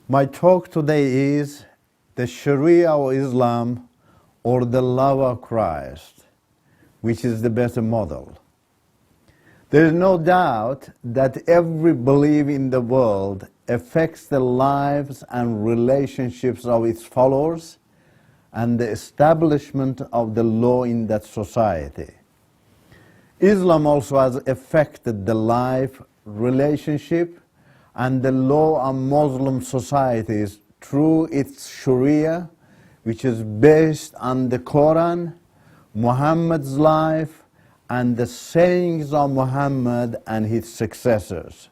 My talk today is the Sharia of Islam or the love of Christ, which is the better model. There is no doubt that every belief in the world affects the lives and relationships of its followers and the establishment of the law in that society. Islam also has affected the life, relationship, and the law of Muslim societies through its Sharia, which is based on the Quran, Muhammad's life, and the sayings of Muhammad and his successors.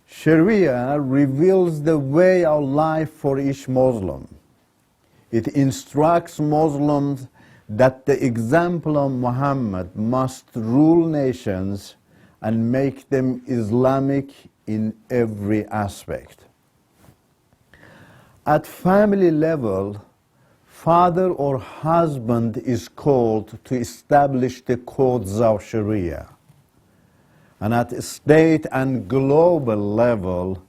Sharia reveals the way of life for each Muslim. It instructs Muslims that the example of Muhammad must rule nations and make them Islamic in every aspect. At family level, father or husband is called to establish the codes of Sharia. And at state and global level,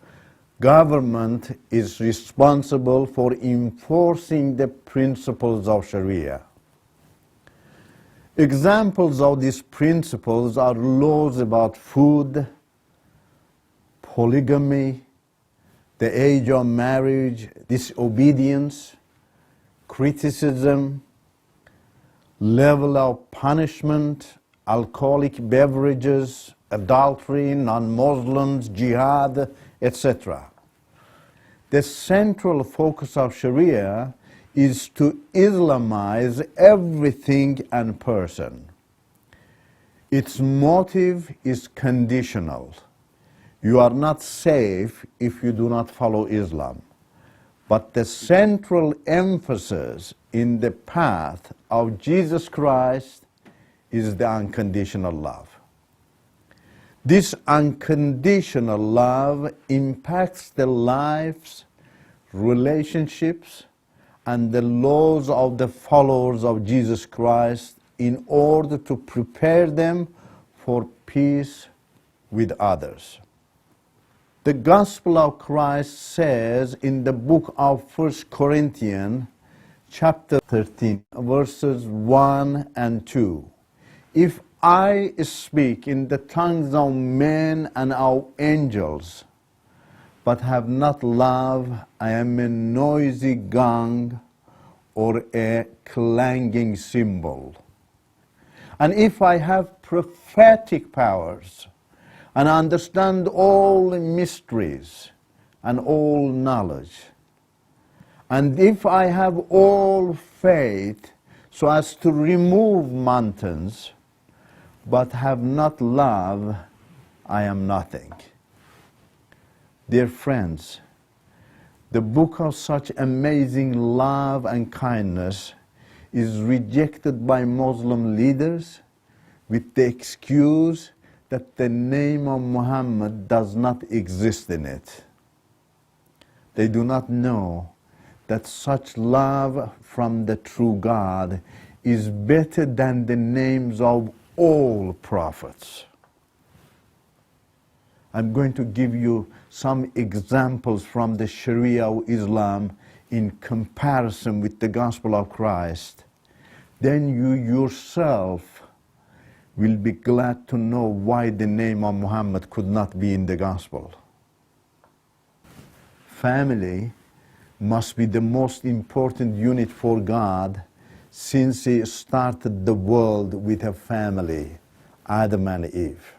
government is responsible for enforcing the principles of Sharia. Examples of these principles are laws about food, polygamy, the age of marriage, disobedience, criticism, level of punishment, alcoholic beverages, adultery, non-Muslims, jihad, etc. The central focus of Sharia is to Islamize everything and person. Its motive is conditional. You are not safe if you do not follow Islam. But the central emphasis in the path of Jesus Christ is the unconditional love. This unconditional love impacts the lives, relationships, and the laws of the followers of Jesus Christ in order to prepare them for peace with others. The Gospel of Christ says in the book of 1 Corinthians, chapter 13, verses 1 and 2, "If I speak in the tongues of men and of angels, but have not love, I am a noisy gong or a clanging cymbal. And if I have prophetic powers and understand all mysteries and all knowledge, and if I have all faith so as to remove mountains, but have not love, I am nothing." Dear friends, the book of such amazing love and kindness is rejected by Muslim leaders with the excuse that the name of Muhammad does not exist in it. They do not know that such love from the true God is better than the names of all prophets. I'm going to give you some examples from the Sharia of Islam in comparison with the Gospel of Christ. Then you yourself will be glad to know why the name of Muhammad could not be in the Gospel. Family must be the most important unit for God since He started the world with a family, Adam and Eve.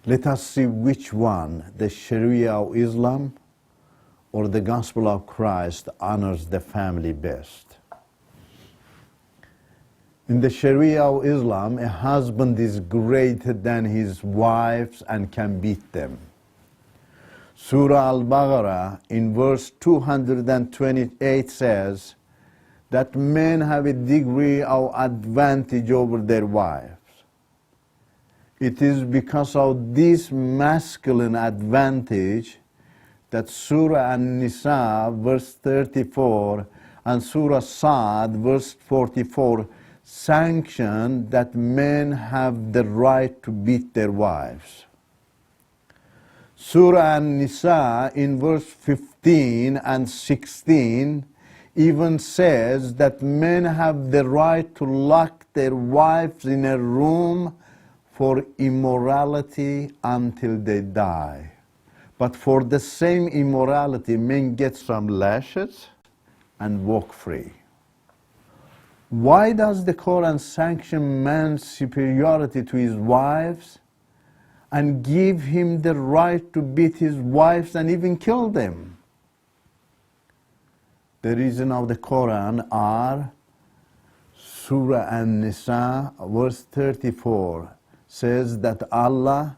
Let us see which one, the Sharia of Islam or the Gospel of Christ, honors the family best. In the Sharia of Islam, a husband is greater than his wives and can beat them. Surah Al-Baqarah in verse 228 says that men have a degree of advantage over their wives. It is because of this masculine advantage that Surah An-Nisa verse 34 and Surah Sa'd verse 44 sanction that men have the right to beat their wives. Surah An-Nisa in verse 15 and 16 even says that men have the right to lock their wives in a room for immorality until they die. But for the same immorality, men get some lashes and walk free. Why does the Quran sanction man's superiority to his wives and give him the right to beat his wives and even kill them? The reason of the Quran are Surah An-Nisa, verse 34, says that Allah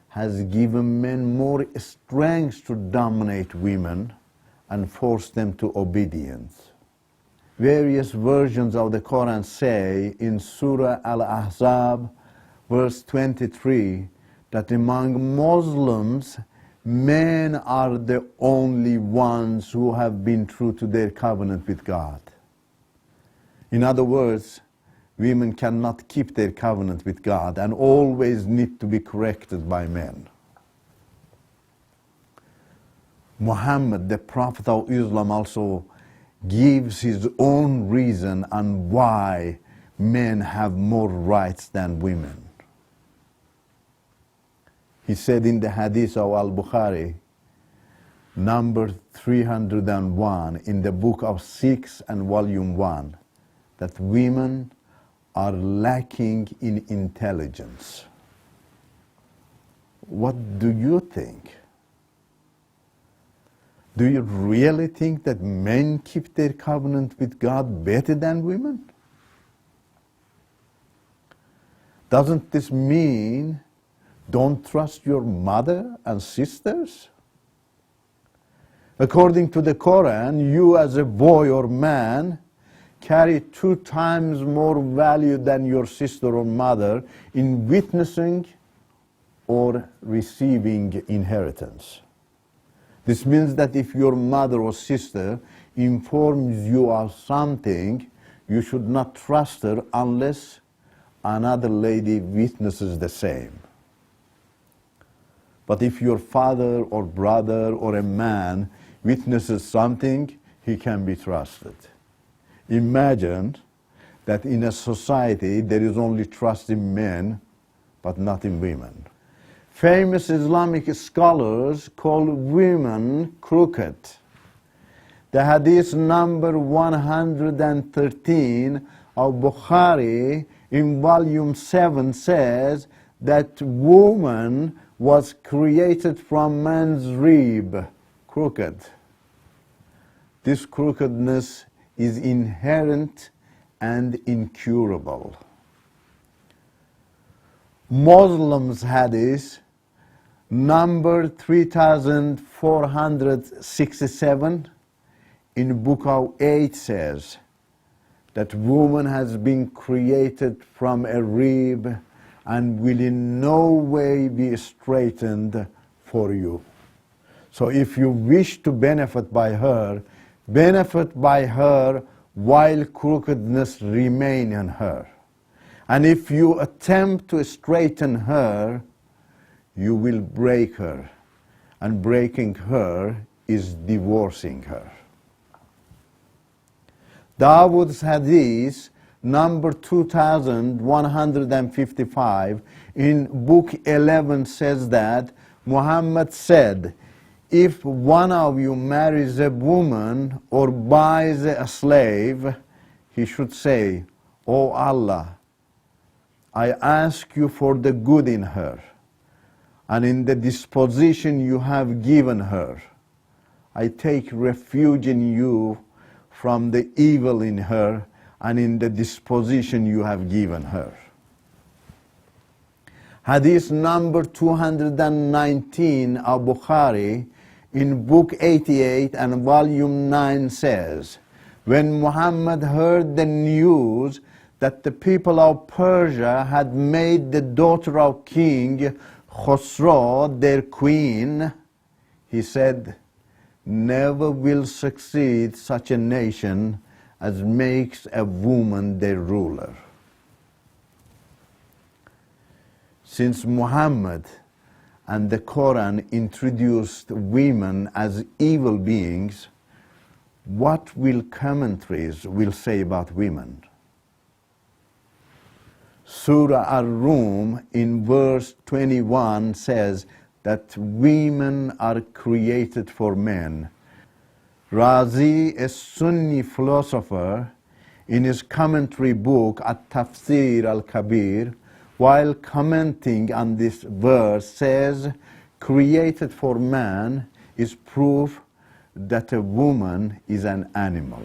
has given men more strength to dominate women and force them to obedience. Various versions of the Quran say in Surah Al-Ahzab, verse 23, that among Muslims, men are the only ones who have been true to their covenant with God. In other words, women cannot keep their covenant with God and always need to be corrected by men. Muhammad, the Prophet of Islam, also gives his own reason on why men have more rights than women. He said in the hadith of Al-Bukhari, number 301, in the book of 6 and volume 1, that women are lacking in intelligence. What do you think? Do you really think that men keep their covenant with God better than women? Doesn't this mean don't trust your mother and sisters? According to the Quran, you as a boy or man carry 2 times more value than your sister or mother in witnessing or receiving inheritance. This means that if your mother or sister informs you of something, you should not trust her unless another lady witnesses the same. But if your father or brother or a man witnesses something, he can be trusted. Imagine that in a society there is only trust in men, but not in women. Famous Islamic scholars call women crooked. The hadith number 113 of Bukhari in volume 7 says that woman was created from man's rib, crooked. This crookedness is inherent and incurable. Muslims hadith number 3467 in book of 8 says that woman has been created from a rib and will in no way be straightened for you. So if you wish to benefit by her while crookedness remain in her. And if you attempt to straighten her, you will break her. And breaking her is divorcing her. Dawood's hadith number 2155 in book 11 says that Muhammad said, if one of you marries a woman or buys a slave, he should say, O Allah, I ask you for the good in her, and in the disposition you have given her. I take refuge in you from the evil in her and in the disposition you have given her. Hadith number 219 of Bukhari in book 88 and volume 9 says, when Muhammad heard the news that the people of Persia had made the daughter of King Khosrow their queen, he said, never will succeed such a nation as makes a woman their ruler. Since Muhammad and the Quran introduced women as evil beings, what will commentaries will say about women? Surah Ar-Rum in verse 21 says that women are created for men. Razi, a Sunni philosopher, in his commentary book At-Tafsir al-Kabir, while commenting on this verse, says, created for man is proof that a woman is an animal.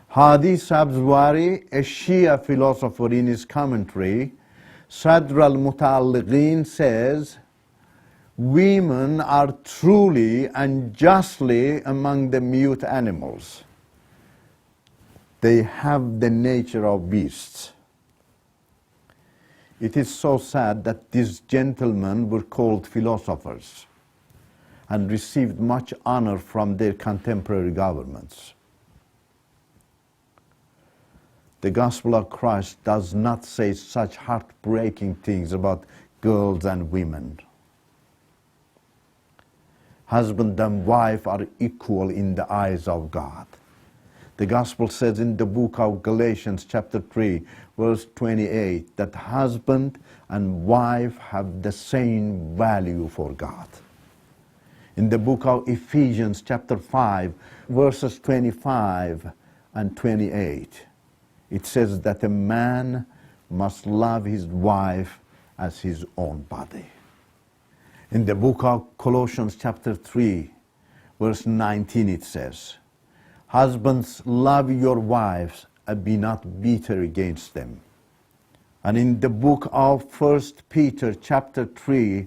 Hadi Sabzwari, a Shia philosopher, in his commentary, Sadr al-Muta'alliqeen, says, women are truly and justly among the mute animals. They have the nature of beasts. It is so sad that these gentlemen were called philosophers and received much honor from their contemporary governments. The gospel of Christ does not say such heartbreaking things about girls and women. Husband and wife are equal in the eyes of God. The gospel says in the book of Galatians chapter 3, verse 28, that husband and wife have the same value for God. In the book of Ephesians chapter 5, verses 25 and 28, it says that a man must love his wife as his own body. In the book of Colossians chapter 3, verse 19, it says, husbands, love your wives and be not bitter against them. And in the book of 1 Peter chapter 3,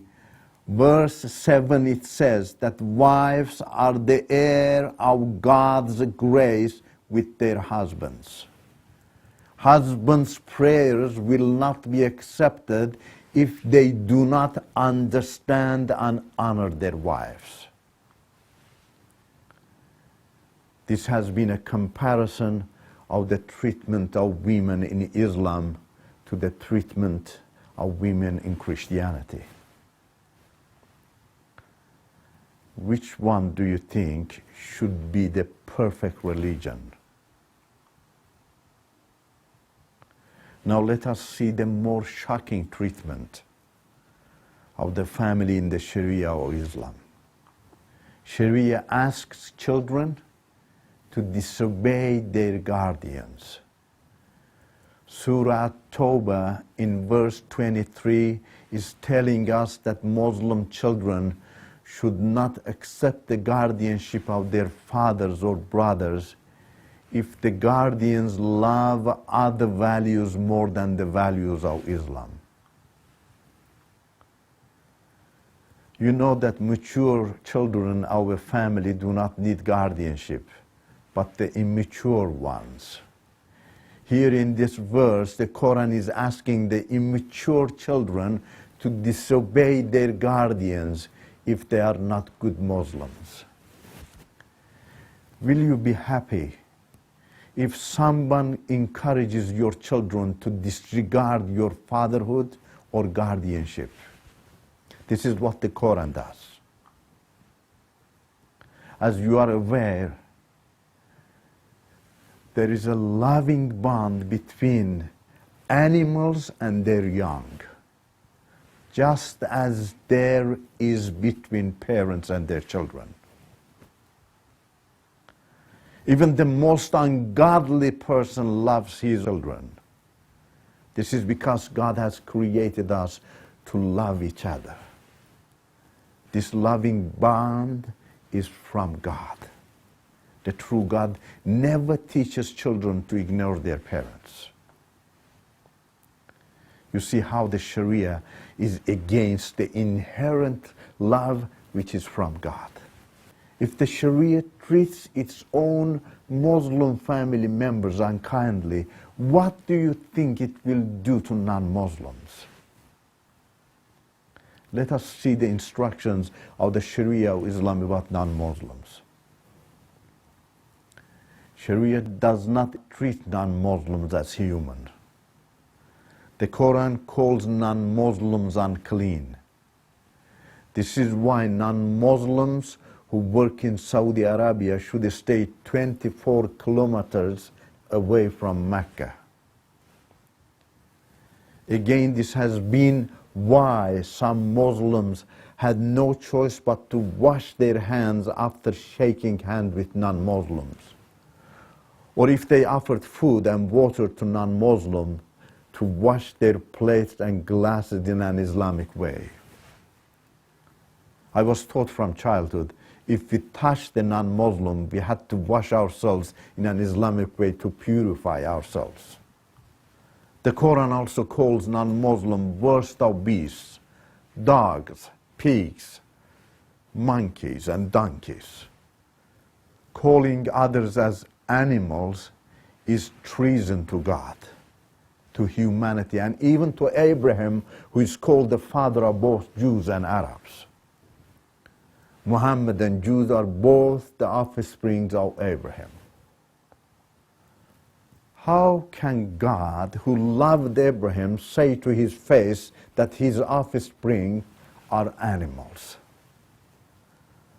verse 7, it says that wives are the heir of God's grace with their husbands. Husbands' prayers will not be accepted if they do not understand and honor their wives. This has been a comparison of the treatment of women in Islam to the treatment of women in Christianity. Which one do you think should be the perfect religion? Now let us see the more shocking treatment of the family in the Sharia of Islam. Sharia asks children to disobey their guardians. Surah At-Tawbah in verse 23 is telling us that Muslim children should not accept the guardianship of their fathers or brothers if the guardians love other values more than the values of Islam. You know that mature children of a family do not need guardianship, but the immature ones. Here in this verse, the Quran is asking the immature children to disobey their guardians if they are not good Muslims. Will you be happy if someone encourages your children to disregard your fatherhood or guardianship? This is what the Quran does. As you are aware, there is a loving bond between animals and their young, just as there is between parents and their children. Even the most ungodly person loves his children. This is because God has created us to love each other. This loving bond is from God. The true God never teaches children to ignore their parents. You see how the Sharia is against the inherent love which is from God. If the Sharia treats its own Muslim family members unkindly, what do you think it will do to non-Muslims? Let us see the instructions of the Sharia of Islam about non-Muslims. Sharia does not treat non-Muslims as human. The Quran calls non-Muslims unclean. This is why non-Muslims who work in Saudi Arabia should stay 24 kilometers away from Mecca. Again, this has been why some Muslims had no choice but to wash their hands after shaking hands with non-Muslims. Or if they offered food and water to non-Muslims, to wash their plates and glasses in an Islamic way. I was taught from childhood, if we touched the non-Muslim, we had to wash ourselves in an Islamic way to purify ourselves. The Quran also calls non-Muslim worst of beasts, dogs, pigs, monkeys, and donkeys. Calling others as animals is treason to God, to humanity, and even to Abraham, who is called the father of both Jews and Arabs. Muhammad and Jews are both the offsprings of Abraham. How can God, who loved Abraham, say to his face that his offspring are animals?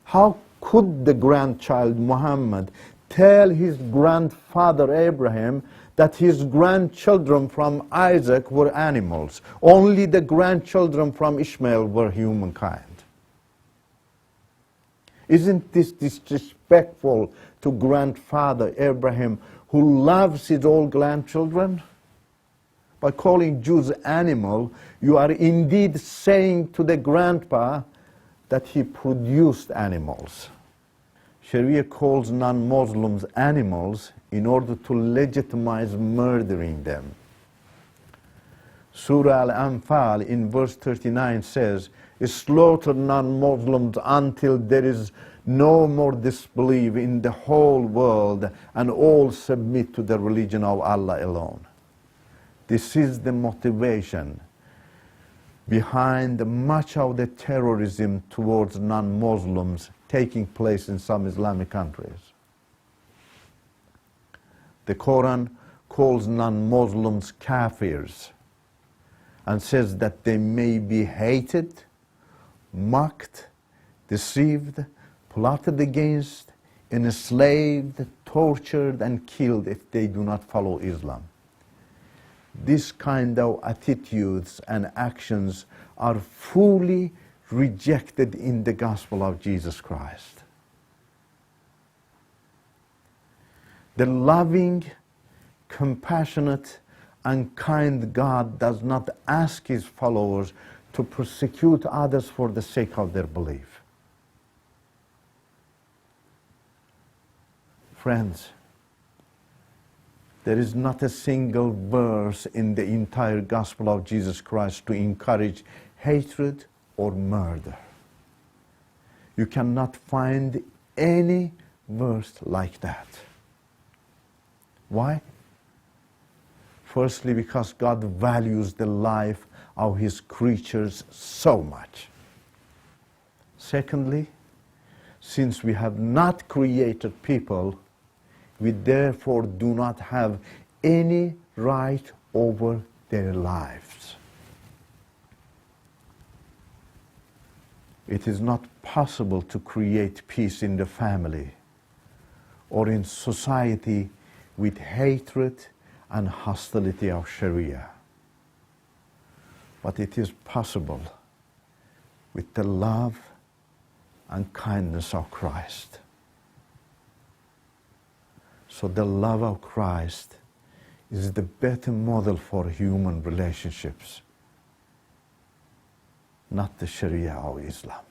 How could the grandchild Muhammad tell his grandfather Abraham that his grandchildren from Isaac were animals? Only the grandchildren from Ishmael were humankind. Isn't this disrespectful to grandfather Abraham, who loves his own grandchildren? By calling Jews animal, you are indeed saying to the grandpa that he produced animals. Sharia calls non-Muslims animals in order to legitimize murdering them. Surah Al-Anfal in verse 39 says, slaughter non-Muslims until there is no more disbelief in the whole world and all submit to the religion of Allah alone. This is the motivation behind much of the terrorism towards non-Muslims taking place in some Islamic countries. The Quran calls non-Muslims kafirs and says that they may be hated, mocked, deceived, plotted against, enslaved, tortured, and killed if they do not follow Islam. This kind of attitudes and actions are fully rejected in the gospel of Jesus Christ. The loving, compassionate, and kind God does not ask his followers to persecute others for the sake of their belief. Friends, there is not a single verse in the entire gospel of Jesus Christ to encourage hatred or murder. You cannot find any verse like that. Why? Firstly, because God values the life of his creatures so much. Secondly, since we have not created people, we therefore do not have any right over their lives. It is not possible to create peace in the family or in society with hatred and hostility of Sharia. But it is possible with the love and kindness of Christ. So the love of Christ is the better model for human relationships, not the Sharia of Islam.